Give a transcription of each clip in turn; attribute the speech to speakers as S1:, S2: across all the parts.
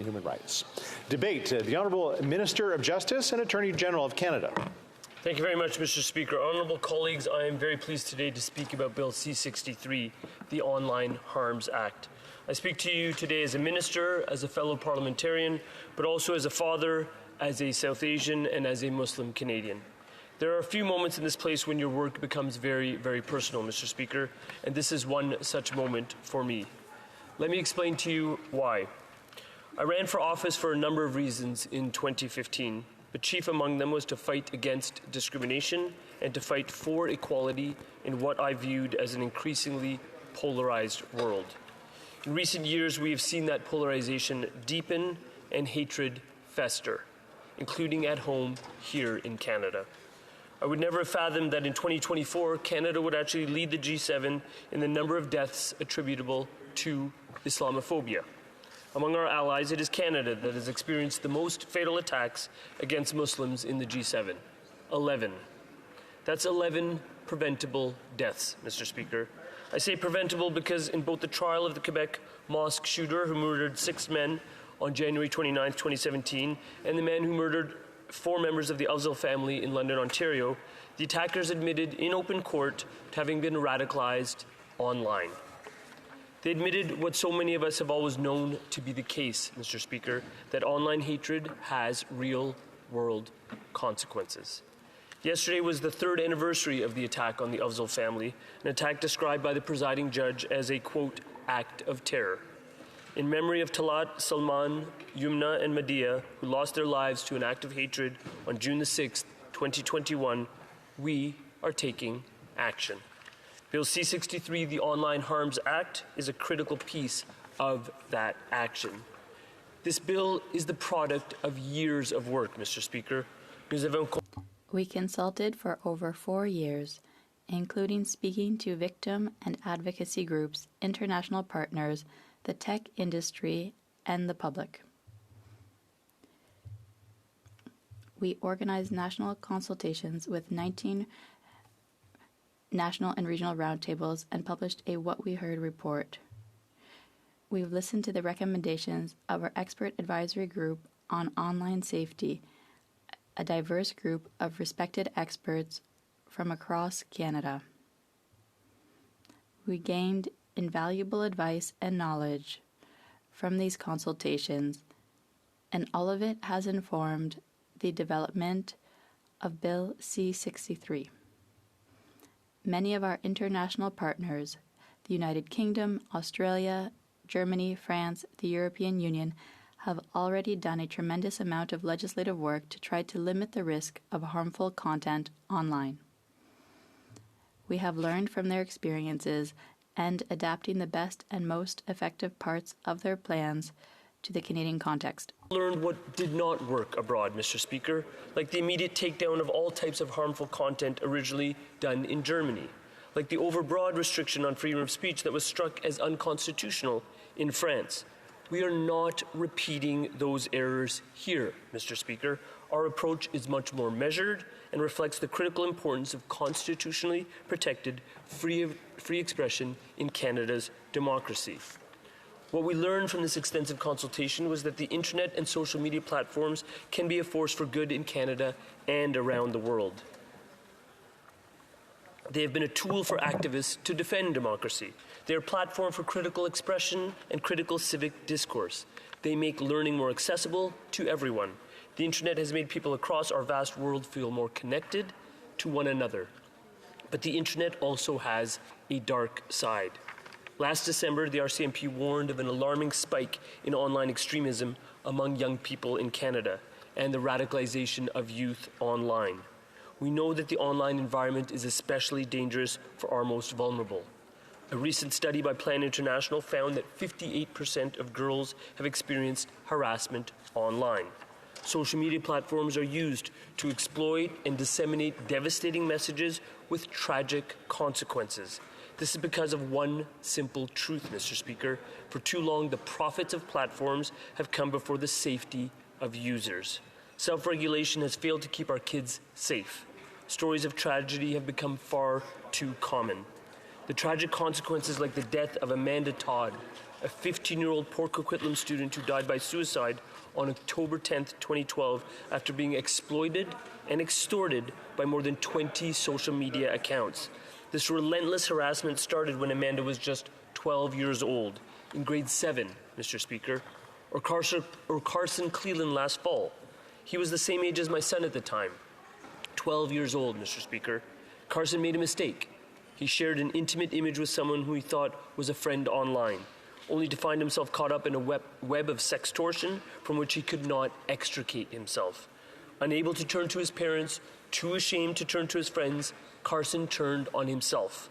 S1: Human Rights. Debate, the Honourable Minister of Justice and Attorney General of Canada.
S2: Thank you very much, Mr. Speaker. Honourable colleagues, I am very pleased today to speak about Bill C-63, the Online Harms Act. I speak to you today as a minister, as a fellow parliamentarian, but also as a father, as a South Asian, and as a Muslim Canadian. There are a few moments in this place when your work becomes very, very personal, Mr. Speaker, and this is one such moment for me. Let me explain to you why. I ran for office for a number of reasons in 2015, but chief among them was to fight against discrimination and to fight for equality in what I viewed as an increasingly polarized world. In recent years, we have seen that polarization deepen and hatred fester, including at home here in Canada. I would never have fathomed that in 2024, Canada would actually lead the G7 in the number of deaths attributable to Islamophobia. Among our allies, it is Canada that has experienced the most fatal attacks against Muslims in the G7. 11. That's 11 preventable deaths, Mr. Speaker. I say preventable because in both the trial of the Quebec mosque shooter who murdered 6 men on January 29, 2017, and the man who murdered 4 members of the Afzal family in London, Ontario, the attackers admitted in open court to having been radicalized online. They admitted what so many of us have always known to be the case, Mr. Speaker, that online hatred has real-world consequences. Yesterday was the 3rd anniversary of the attack on the Afzal family, an attack described by the presiding judge as a, quote, act of terror. In memory of Talat, Salman, Yumna, and Madia, who lost their lives to an act of hatred on June the 6th, 2021, we are taking action. Bill C-63, the Online Harms Act, is a critical piece of that action. This bill is the product of years of work, Mr. Speaker.
S3: We consulted for over 4 years, including speaking to victim and advocacy groups, international partners, the tech industry, and the public. We organized national consultations with 19 national and regional roundtables and published a What We Heard report. We've listened to the recommendations of our expert advisory group on online safety, a diverse group of respected experts from across Canada. We gained invaluable advice and knowledge from these consultations, and all of it has informed the development of Bill C-63. Many of our international partners, the United Kingdom, Australia, Germany, France, the European Union, have already done a tremendous amount of legislative work to try to limit the risk of harmful content online. We have learned from their experiences and adapting the best and most effective parts of their plans to the Canadian context.
S2: Learned what did not work abroad, Mr. Speaker, like the immediate takedown of all types of harmful content originally done in Germany, like the overbroad restriction on freedom of speech that was struck as unconstitutional in France. We are not repeating those errors here, Mr. Speaker. Our approach is much more measured and reflects the critical importance of constitutionally protected free expression in Canada's democracy. What we learned from this extensive consultation was that the internet and social media platforms can be a force for good in Canada and around the world. They have been a tool for activists to defend democracy. They are a platform for critical expression and critical civic discourse. They make learning more accessible to everyone. The internet has made people across our vast world feel more connected to one another. But the internet also has a dark side. Last December, the RCMP warned of an alarming spike in online extremism among young people in Canada and the radicalization of youth online. We know that the online environment is especially dangerous for our most vulnerable. A recent study by Plan International found that 58% of girls have experienced harassment online. Social media platforms are used to exploit and disseminate devastating messages with tragic consequences. This is because of one simple truth, Mr. Speaker. For too long, the profits of platforms have come before the safety of users. Self-regulation has failed to keep our kids safe. Stories of tragedy have become far too common. The tragic consequences like the death of Amanda Todd, a 15-year-old Port Coquitlam student who died by suicide on October 10, 2012, after being exploited and extorted by more than 20 social media accounts. This relentless harassment started when Amanda was just 12 years old, in grade 7, Mr. Speaker, or Carson Cleland last fall. He was the same age as my son at the time, 12 years old, Mr. Speaker. Carson made a mistake. He shared an intimate image with someone who he thought was a friend online, only to find himself caught up in a web of sextortion from which he could not extricate himself. Unable to turn to his parents, too ashamed to turn to his friends, Carson turned on himself.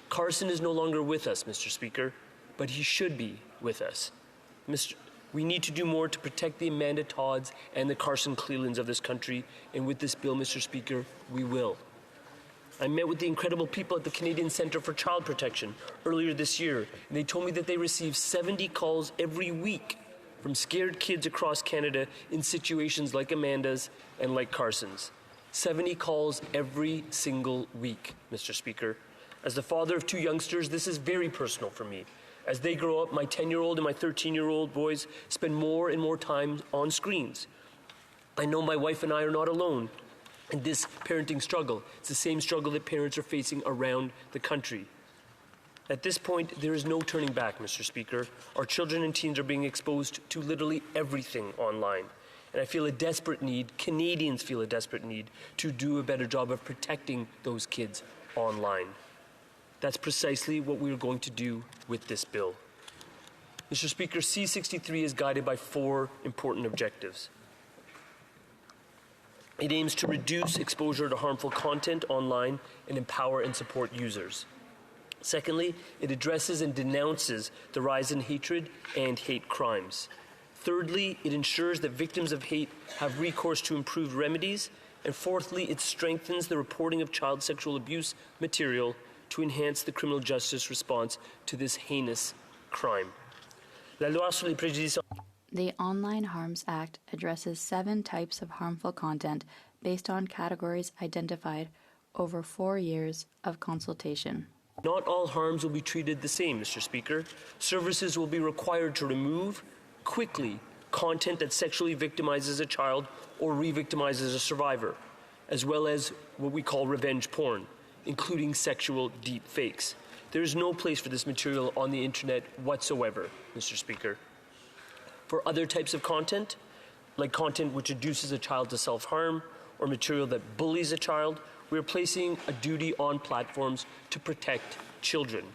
S2: Carson is no longer with us, Mr. Speaker, but he should be with us. We need to do more to protect the Amanda Todds and the Carson Clelands of this country, and with this bill, Mr. Speaker, we will. I met with the incredible people at the Canadian Centre for Child Protection earlier this year, and they told me that they receive 70 calls every week from scared kids across Canada in situations like Amanda's and like Carson's. 70 calls every single week, Mr. Speaker. As the father of 2 youngsters, this is very personal for me. As they grow up, my 10-year-old and my 13-year-old boys spend more and more time on screens. I know my wife and I are not alone in this parenting struggle. It's the same struggle that parents are facing around the country. At this point, there is no turning back, Mr. Speaker. Our children and teens are being exposed to literally everything online. And I feel a desperate need, Canadians feel a desperate need, to do a better job of protecting those kids online. That's precisely what we are going to do with this bill. Mr. Speaker, C-63 is guided by 4 important objectives. It aims to reduce exposure to harmful content online and empower and support users. Secondly, it addresses and denounces the rise in hatred and hate crimes. Thirdly, it ensures that victims of hate have recourse to improved remedies. And fourthly, it strengthens the reporting of child sexual abuse material to enhance the criminal justice response to this heinous crime. La loi sur les préjudices.
S3: The Online Harms Act addresses 7 types of harmful content based on categories identified over 4 years of consultation.
S2: Not all harms will be treated the same, Mr. Speaker. Services will be required to remove quickly content that sexually victimizes a child or re-victimizes a survivor, as well as what we call revenge porn, including sexual deep fakes. There is no place for this material on the internet whatsoever, Mr. Speaker. For other types of content, like content which reduces a child to self-harm or material that bullies a child, we are placing a duty on platforms to protect children.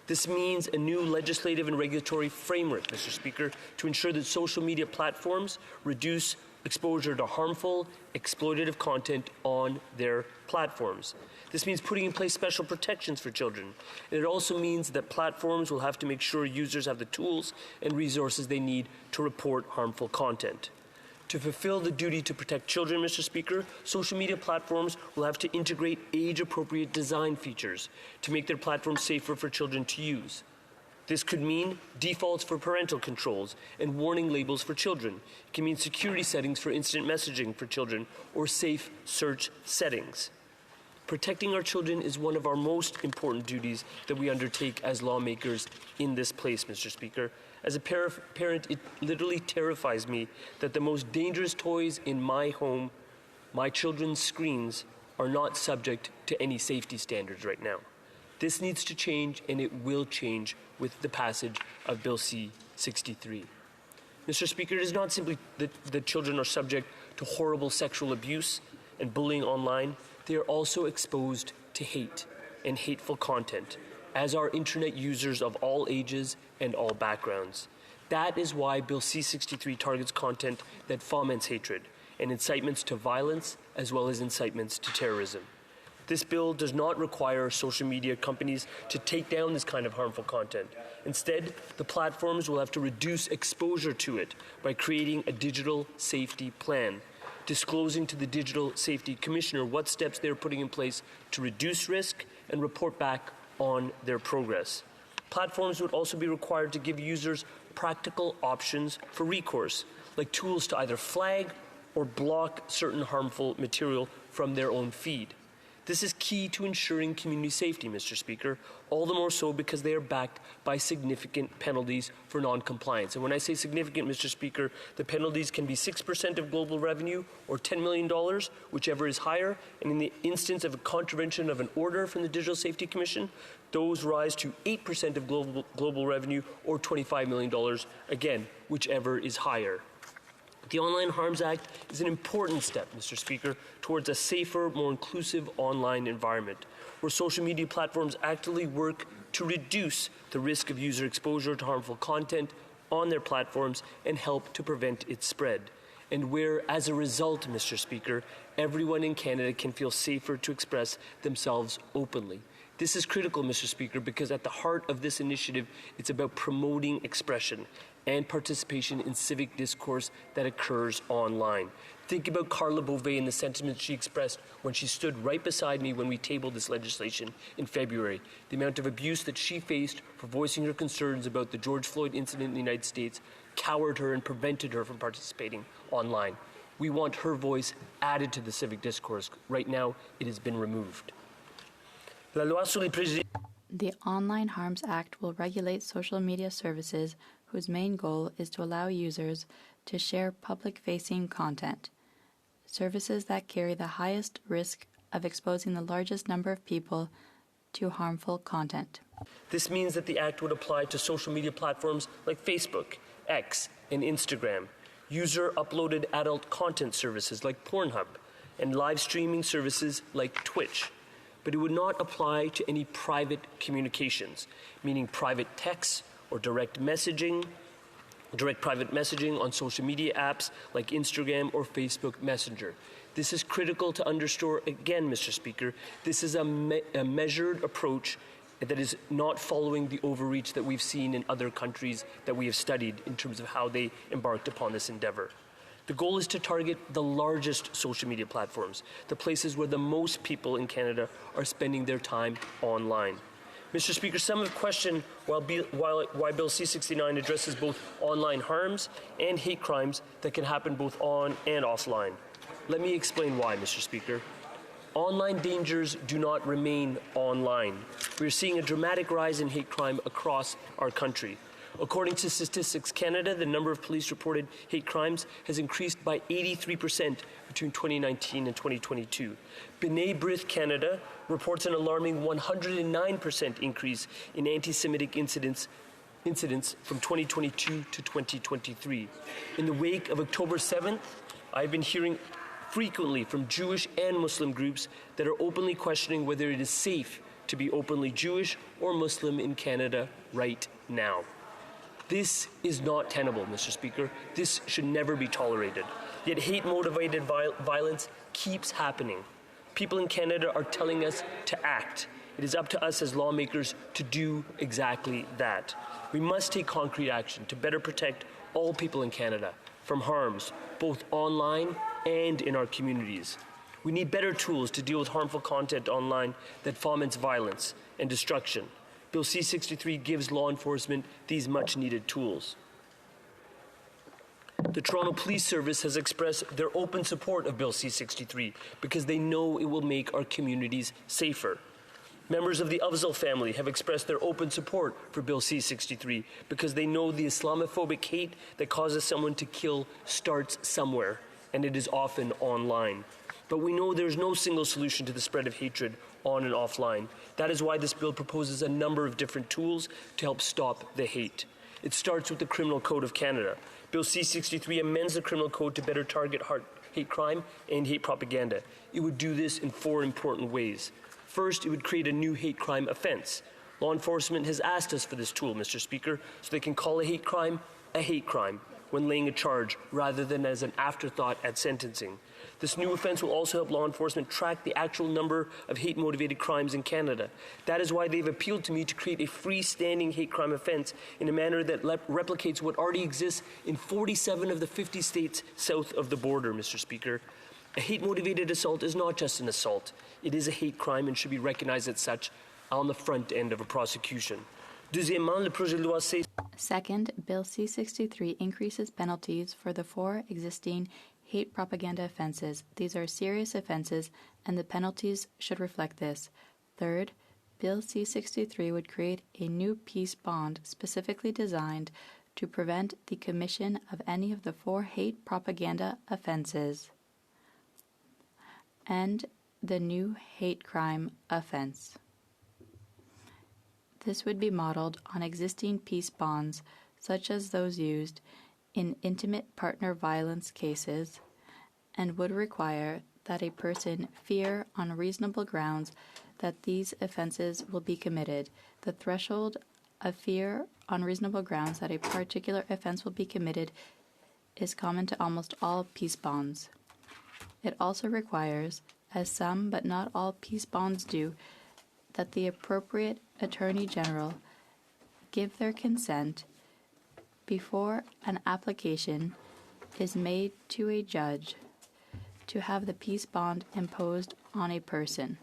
S2: This means a new legislative and regulatory framework, Mr. Speaker, to ensure that social media platforms reduce exposure to harmful, exploitative content on their platforms. This means putting in place special protections for children. And it also means that platforms will have to make sure users have the tools and resources they need to report harmful content. To fulfill the duty to protect children, Mr. Speaker, social media platforms will have to integrate age-appropriate design features to make their platforms safer for children to use. This could mean defaults for parental controls and warning labels for children. It can mean security settings for instant messaging for children or safe search settings. Protecting our children is one of our most important duties that we undertake as lawmakers in this place, Mr. Speaker. As a parent, it literally terrifies me that the most dangerous toys in my home, my children's screens, are not subject to any safety standards right now. This needs to change, and it will change with the passage of Bill C-63. Mr. Speaker, it is not simply that children are subject to horrible sexual abuse and bullying online. They are also exposed to hate and hateful content, as are internet users of all ages and all backgrounds. That is why Bill C-63 targets content that foments hatred and incitements to violence, as well as incitements to terrorism. This bill does not require social media companies to take down this kind of harmful content. Instead, the platforms will have to reduce exposure to it by creating a digital safety plan, disclosing to the Digital Safety Commissioner what steps they are putting in place to reduce risk and report back on their progress. Platforms would also be required to give users practical options for recourse, like tools to either flag or block certain harmful material from their own feed. This is key to ensuring community safety, Mr. Speaker, all the more so because they are backed by significant penalties for non-compliance. And when I say significant, Mr. Speaker, the penalties can be 6% of global revenue or $10 million, whichever is higher. And in the instance of a contravention of an order from the Digital Safety Commission, those rise to 8% of global revenue or $25 million, again, whichever is higher. The Online Harms Act is an important step, Mr. Speaker, towards a safer, more inclusive online environment, where social media platforms actively work to reduce the risk of user exposure to harmful content on their platforms and help to prevent its spread. And where, as a result, Mr. Speaker, everyone in Canada can feel safer to express themselves openly. This is critical, Mr. Speaker, because at the heart of this initiative, it's about promoting expression and participation in civic discourse that occurs online. Think about Carla Beauvais and the sentiments she expressed when she stood right beside me when we tabled this legislation in February. The amount of abuse that she faced for voicing her concerns about the George Floyd incident in the United States cowered her and prevented her from participating online. We want her voice added to the civic discourse. Right now, it has been removed. La loi sur les préjugés.
S3: The Online Harms Act will regulate social media services whose main goal is to allow users to share public-facing content. Services that carry the highest risk of exposing the largest number of people to harmful content.
S2: This means that the Act would apply to social media platforms like Facebook, X, and Instagram, user-uploaded adult content services like Pornhub, and live streaming services like Twitch. But it would not apply to any private communications, meaning private texts or direct private messaging on social media apps like Instagram or Facebook Messenger. This is critical to underscore again, Mr. Speaker. This is a measured approach that is not following the overreach that we've seen in other countries that we have studied in terms of how they embarked upon this endeavor. The goal is to target the largest social media platforms, the places where the most people in Canada are spending their time online. Mr. Speaker, some have questioned why Bill C-69 addresses both online harms and hate crimes that can happen both on and offline. Let me explain why, Mr. Speaker. Online dangers do not remain online. We are seeing a dramatic rise in hate crime across our country. According to Statistics Canada, the number of police-reported hate crimes has increased by 83% between 2019 and 2022. B'nai B'rith Canada reports an alarming 109% increase in anti-Semitic incidents from 2022 to 2023. In the wake of October 7th, I've been hearing frequently from Jewish and Muslim groups that are openly questioning whether it is safe to be openly Jewish or Muslim in Canada right now. This is not tenable, Mr. Speaker. This should never be tolerated. Yet hate-motivated violence keeps happening. People in Canada are telling us to act. It is up to us as lawmakers to do exactly that. We must take concrete action to better protect all people in Canada from harms, both online and in our communities. We need better tools to deal with harmful content online that foments violence and destruction. Bill C-63 gives law enforcement these much-needed tools. The Toronto Police Service has expressed their open support of Bill C-63 because they know it will make our communities safer. Members of the Afzal family have expressed their open support for Bill C-63 because they know the Islamophobic hate that causes someone to kill starts somewhere, and it is often online. But we know there's no single solution to the spread of hatred on and offline. That is why this bill proposes a number of different tools to help stop the hate. It starts with the Criminal Code of Canada. Bill C-63 amends the Criminal Code to better target hate crime and hate propaganda. It would do this in 4 important ways. First, it would create a new hate crime offense. Law enforcement has asked us for this tool, Mr. Speaker, so they can call a hate crime when laying a charge rather than as an afterthought at sentencing. This new offense will also help law enforcement track the actual number of hate-motivated crimes in Canada. That is why they've appealed to me to create a freestanding hate crime offense in a manner that replicates what already exists in 47 of the 50 states south of the border, Mr. Speaker. A hate-motivated assault is not just an assault. It is a hate crime and should be recognized as such on the front end of a prosecution. Deuxièmement, le projet de loi C.
S3: Second, Bill C-63 increases penalties for the 4 existing hate propaganda offenses. These are serious offenses, and the penalties should reflect this. Third, Bill C-63 would create a new peace bond specifically designed to prevent the commission of any of the 4 hate propaganda offenses and the new hate crime offense. This would be modeled on existing peace bonds, such as those used in intimate partner violence cases, and would require that a person fear on reasonable grounds that these offenses will be committed. The threshold of fear on reasonable grounds that a particular offense will be committed is common to almost all peace bonds. It also requires, as some but not all peace bonds do, that the appropriate Attorney General give their consent before an application is made to a judge to have the peace bond imposed on a person.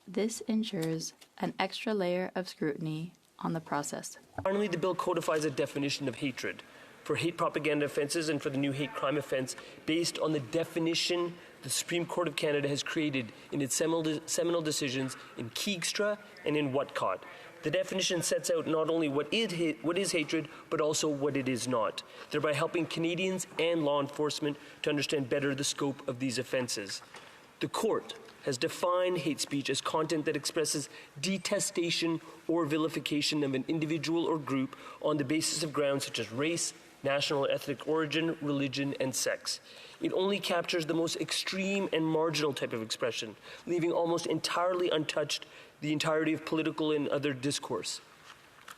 S3: This ensures an extra layer of scrutiny on the process.
S2: Finally, the bill codifies a definition of hatred for hate propaganda offences and for the new hate crime offence based on the definition the Supreme Court of Canada has created in its seminal decisions in Keegstra and in Whatcott. The definition sets out not only what is hatred, but also what it is not, thereby helping Canadians and law enforcement to understand better the scope of these offences. The court has defined hate speech as content that expresses detestation or vilification of an individual or group on the basis of grounds such as race, national or ethnic origin, religion, and sex. It only captures the most extreme and marginal type of expression, leaving almost entirely untouched the entirety of political and other discourse.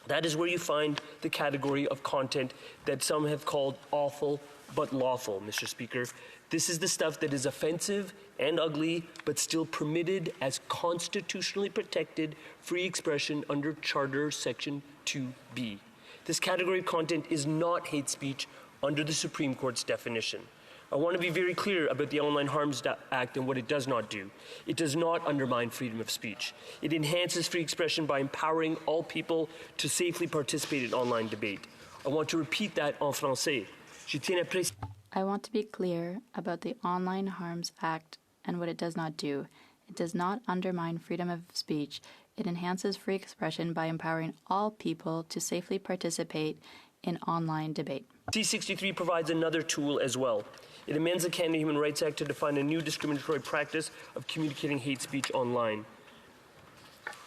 S2: That is where you find the category of content that some have called awful but lawful, Mr. Speaker. This is the stuff that is offensive and ugly, but still permitted as constitutionally protected free expression under Charter Section 2B. This category of content is not hate speech under the Supreme Court's definition. I want to be very clear about the Online Harms Act and what it does not do. It does not undermine freedom of speech. It enhances free expression by empowering all people to safely participate in online debate. I want to repeat that en français.
S3: I want to be clear about the Online Harms Act and what it does not do. It does not undermine freedom of speech. It enhances free expression by empowering all people to safely participate in online debate.
S2: C-63 provides another tool as well. It amends the Canada Human Rights Act to define a new discriminatory practice of communicating hate speech online.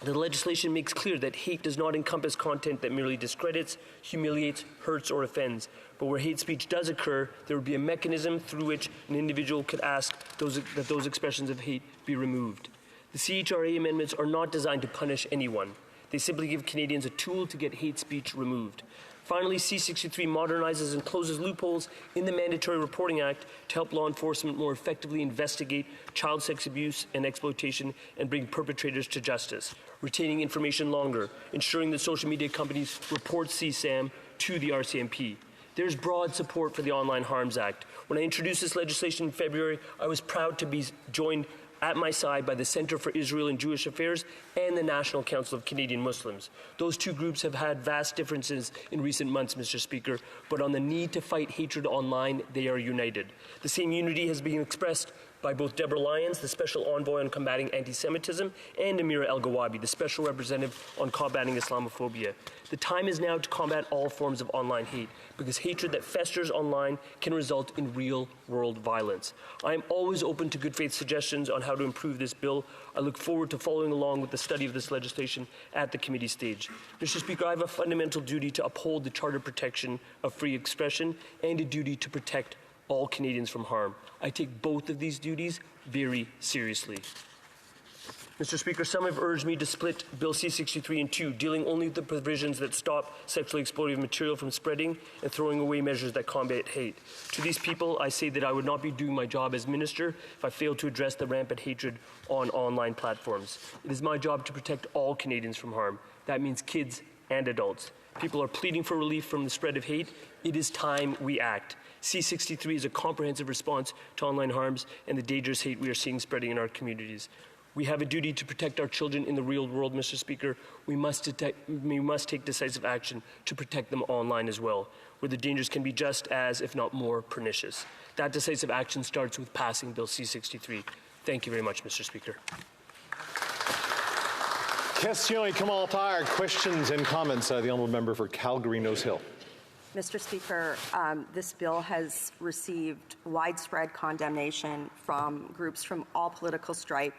S2: The legislation makes clear that hate does not encompass content that merely discredits, humiliates, hurts, or offends. But where hate speech does occur, there would be a mechanism through which an individual could ask that those expressions of hate be removed. The CHRA amendments are not designed to punish anyone. They simply give Canadians a tool to get hate speech removed. Finally, C-63 modernizes and closes loopholes in the Mandatory Reporting Act to help law enforcement more effectively investigate child sex abuse and exploitation and bring perpetrators to justice, retaining information longer, ensuring that social media companies report CSAM to the RCMP. There's broad support for the Online Harms Act. When I introduced this legislation in February, I was proud to be joined at my side by the Centre for Israel and Jewish Affairs and the National Council of Canadian Muslims. Those two groups have had vast differences in recent months, Mr. Speaker, but on the need to fight hatred online, they are united. The same unity has been expressed by both Deborah Lyons, the Special Envoy on Combating Anti-Semitism, and Amira El-Gawabi, the Special Representative on Combating Islamophobia. The time is now to combat all forms of online hate, because hatred that festers online can result in real-world violence. I am always open to good faith suggestions on how to improve this bill. I look forward to following along with the study of this legislation at the committee stage. Mr. Speaker, I have a fundamental duty to uphold the Charter protection of free expression and a duty to protect all Canadians from harm. I take both of these duties very seriously. Mr. Speaker, some have urged me to split Bill C-63 in two, dealing only with the provisions that stop sexually exploitative material from spreading and throwing away measures that combat hate. To these people, I say that I would not be doing my job as minister if I failed to address the rampant hatred on online platforms. It is my job to protect all Canadians from harm. That means kids and adults. People are pleading for relief from the spread of hate. It is time we act. C-63 is a comprehensive response to online harms and the dangerous hate we are seeing spreading in our communities. We have a duty to protect our children in the real world, Mr. Speaker. We must take decisive action to protect them online as well, where the dangers can be just as, if not more, pernicious. That decisive action starts with passing Bill C-63. Thank you very much, Mr. Speaker.
S1: Questions et commentaires, questions and comments. The honourable member for Calgary Nose Hill.
S4: Mr. Speaker, this bill has received widespread condemnation from groups from all political stripe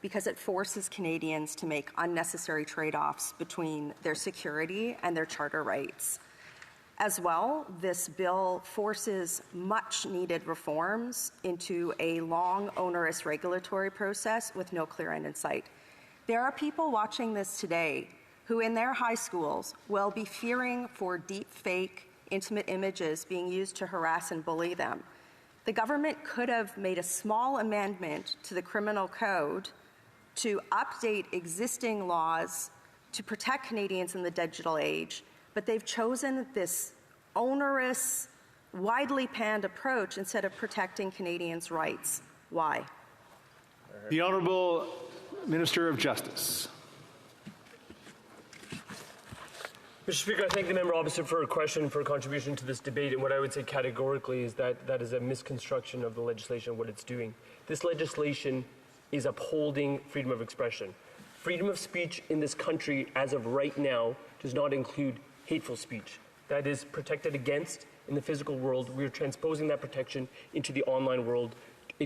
S4: because it forces Canadians to make unnecessary trade-offs between their security and their charter rights. As well, this bill forces much-needed reforms into a long, onerous regulatory process with no clear end in sight. There are people watching this today who in their high schools will be fearing for deep-fake intimate images being used to harass and bully them. The government could have made a small amendment to the criminal code to update existing laws to protect Canadians in the digital age, but they've chosen this onerous, widely panned approach instead of protecting Canadians' rights. Why?
S1: The Honourable Minister of Justice.
S2: Mr. Speaker, I thank the member opposite for her question, for her contribution to this debate. And what I would say categorically is that that is a misconstruction of the legislation, what it's doing. This legislation is upholding freedom of expression. Freedom of speech in this country, as of right now, does not include hateful speech. That is protected against in the physical world. We are transposing that protection into the online world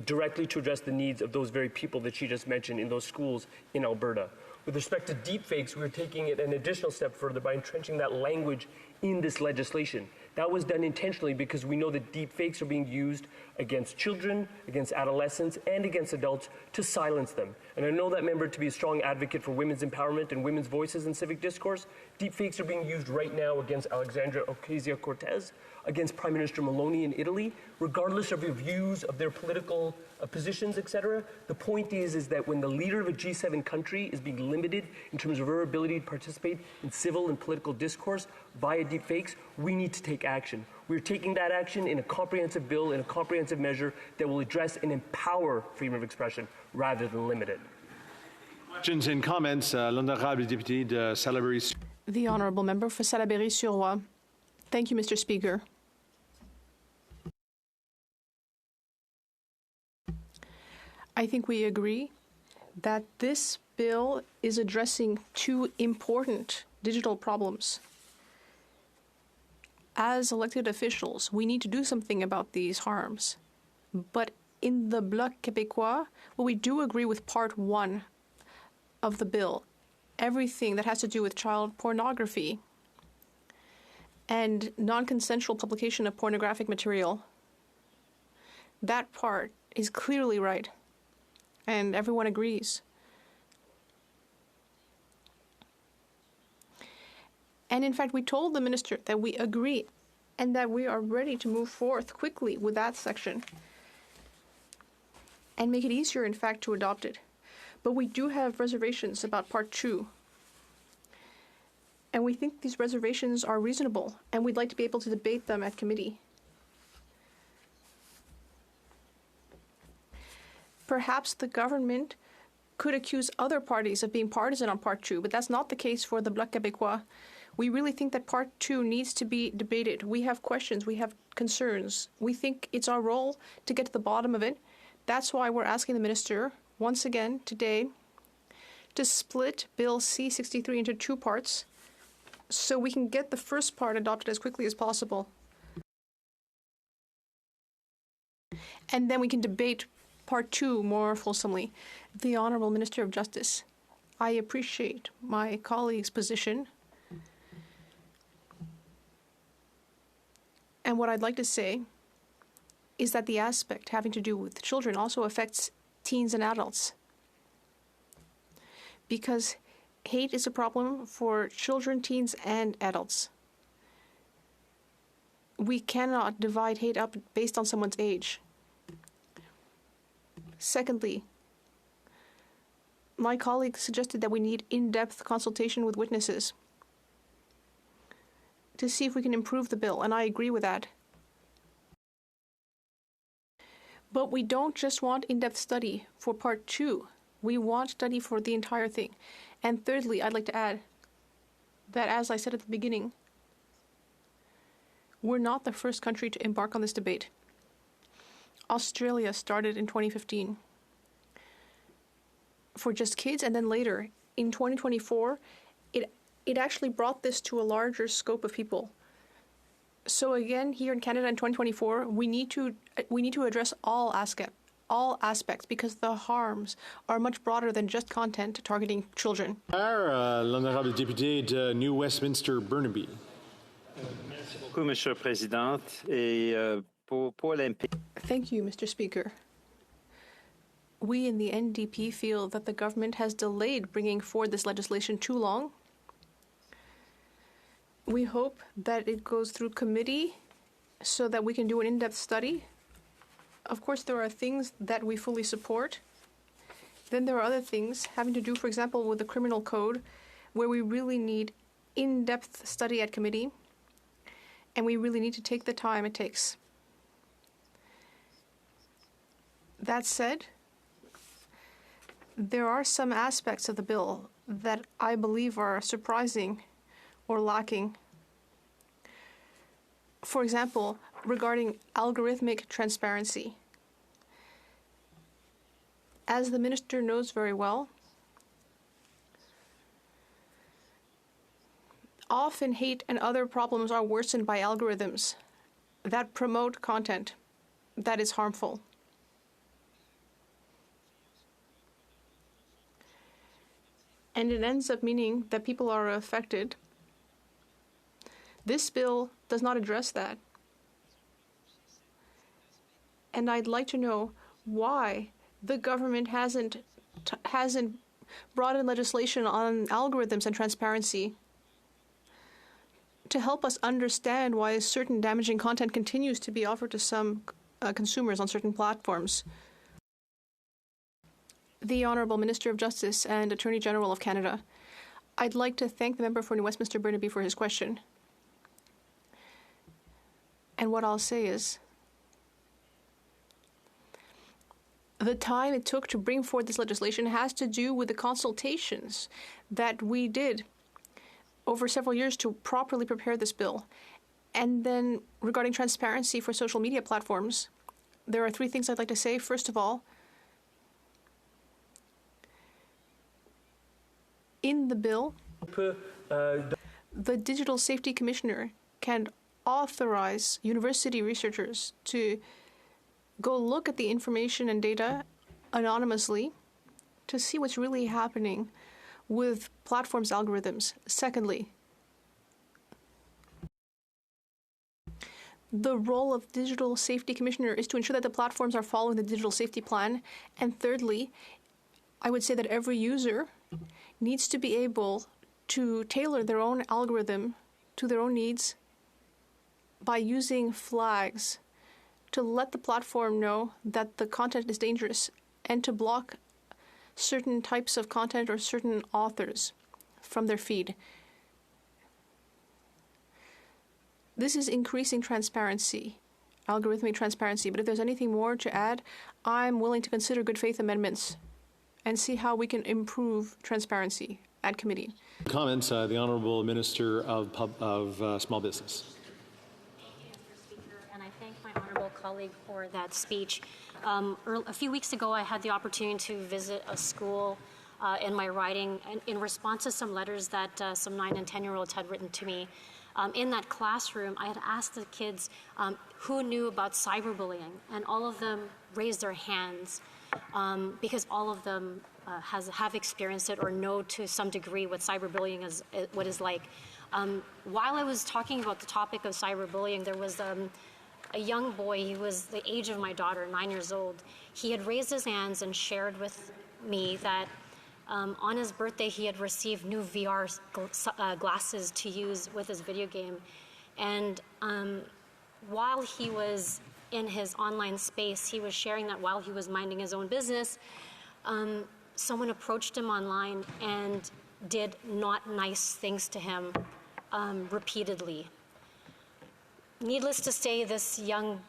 S2: directly to address the needs of those very people that she just mentioned in those schools in Alberta. With respect to deepfakes, we're taking it an additional step further by entrenching that language in this legislation. That was done intentionally because we know that deepfakes are being used against children, against adolescents, and against adults to silence them. And I know that member to be a strong advocate for women's empowerment and women's voices in civic discourse. Deepfakes are being used right now against Alexandria Ocasio-Cortez, against Prime Minister Meloni in Italy, regardless of your views of their political positions, etc. The point is that when the leader of a G7 country is being limited in terms of her ability to participate in civil and political discourse via deepfakes, we need to take action. We're taking that action in a comprehensive bill, in a comprehensive measure that will address and empower freedom of expression rather than limit it.
S1: Questions and comments. L'honorable député de Salaberry.
S5: The honourable member for Salaberry-sur-Roi. Thank you, Mr. Speaker. I think we agree that this bill is addressing two important digital problems. As elected officials, we need to do something about these harms. But in the Bloc Québécois, well, we do agree with part one of the bill, everything that has to do with child pornography and non-consensual publication of pornographic material. That part is clearly right, and everyone agrees. And in fact, we told the minister that we agree and that we are ready to move forth quickly with that section and make it easier, in fact, to adopt it. But we do have reservations about part two. And we think these reservations are reasonable, and we'd like to be able to debate them at committee. Perhaps the government could accuse other parties of being partisan on part two, but that's not the case for the Bloc Québécois. We really think that part two needs to be debated. We have questions, we have concerns. We think it's our role to get to the bottom of it. That's why we're asking the minister, once again today, to split Bill C-63 into two parts so we can get the first part adopted as quickly as possible. And then we can debate part two more fulsomely. The Honourable Minister of Justice, I appreciate my colleague's position. And what I'd like to say is that the aspect having to do with children also affects teens and adults. Because hate is a problem for children, teens, and adults. We cannot divide hate up based on someone's age. Secondly, my colleague suggested that we need in-depth consultation with witnesses to see if we can improve the bill, and I agree with that. But we don't just want in-depth study for part two. We want study for the entire thing. And thirdly, I'd like to add that, as I said at the beginning, we're not the first country to embark on this debate. Australia started in 2015 for just kids, and then later, in 2024, it actually brought this to a larger scope of people. So again, here in Canada in 2024, we need to address all aspects, because the harms are much broader than just content targeting children.
S1: L'honorable député de New Westminster Burnaby.
S6: Merci beaucoup, Monsieur le Président. Et pour l'MP.
S5: Thank you, Mr. Speaker. We in the NDP feel that the government has delayed bringing forward this legislation too long. We hope that it goes through committee so that we can do an in-depth study. Of course, there are things that we fully support. Then there are other things having to do, for example, with the criminal code, where we really need in-depth study at committee, and we really need to take the time it takes. That said, there are some aspects of the bill that I believe are surprising or lacking. For example, regarding algorithmic transparency. As the minister knows very well, often hate and other problems are worsened by algorithms that promote content that is harmful. And it ends up meaning that people are affected. This bill does not address that. And I'd like to know why the government hasn't brought in legislation on algorithms and transparency to help us understand why certain damaging content continues to be offered to some consumers on certain platforms. The Honourable Minister of Justice and Attorney General of Canada, I'd like to thank the member for New Westminster Burnaby for his question. And what I'll say is, the time it took to bring forward this legislation has to do with the consultations that we did over several years to properly prepare this bill. And then regarding transparency for social media platforms, there are three things I'd like to say. First of all, in the bill, the Digital Safety Commissioner can authorize university researchers to go look at the information and data anonymously to see what's really happening with platforms' algorithms. Secondly, the role of Digital Safety Commissioner is to ensure that the platforms are following the digital safety plan. And thirdly, I would say that every user needs to be able to tailor their own algorithm to their own needs by using flags to let the platform know that the content is dangerous and to block certain types of content or certain authors from their feed. This is increasing transparency, algorithmic transparency, but if there's anything more to add, I'm willing to consider good faith amendments and see how we can improve transparency at committee.
S1: Comments, the Honourable Minister of Small Business.
S7: And I thank my honourable colleague for that speech. A few weeks ago, I had the opportunity to visit a school in my riding in response to some letters that some 9 and 10-year-olds had written to me. In that classroom, I had asked the kids who knew about cyberbullying, and all of them raised their hands because all of them have experienced it or know to some degree what cyberbullying is, what is like. While I was talking about the topic of cyberbullying, there was a young boy. He was the age of my daughter, 9 years old. He had raised his hands and shared with me that on his birthday, he had received new VR glasses to use with his video game. And while he was in his online space, he was sharing that while he was minding his own business, someone approached him online and did not nice things to him repeatedly. Needless to say, this young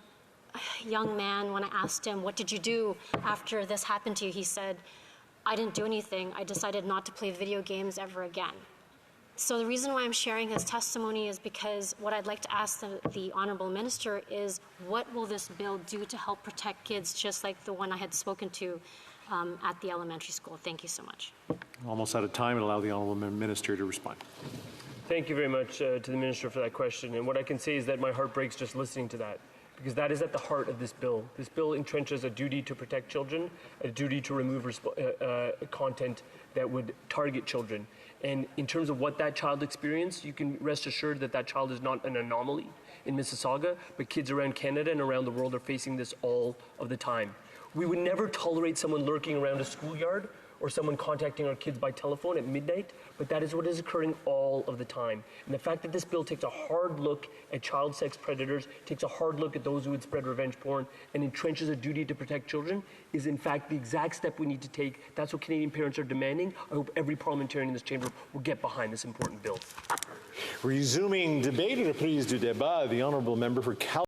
S7: man, when I asked him, "What did you do after this happened to you?" he said, I didn't do anything. I decided not to play video games ever again. So the reason why I'm sharing his testimony is because what I'd like to ask the Honourable Minister is, what will this bill do to help protect kids just like the one I had spoken to at the elementary school? Thank you so much.
S1: Almost out of time, and allow the Honourable Minister to respond.
S2: Thank you very much to the Minister for that question. And what I can say is that my heart breaks just listening to that, because that is at the heart of this bill. This bill entrenches a duty to protect children, a duty to remove content that would target children. And in terms of what that child experienced, you can rest assured that that child is not an anomaly in Mississauga, but kids around Canada and around the world are facing this all of the time. We would never tolerate someone lurking around a schoolyard or someone contacting our kids by telephone at midnight, but that is what is occurring all of the time. And the fact that this bill takes a hard look at child sex predators, takes a hard look at those who would spread revenge porn, and entrenches a duty to protect children is in fact the exact step we need to take. That's what Canadian parents are demanding. I hope every parliamentarian in this chamber will get behind this important bill.
S1: Resuming debate, reprise du débat, the Honourable Member for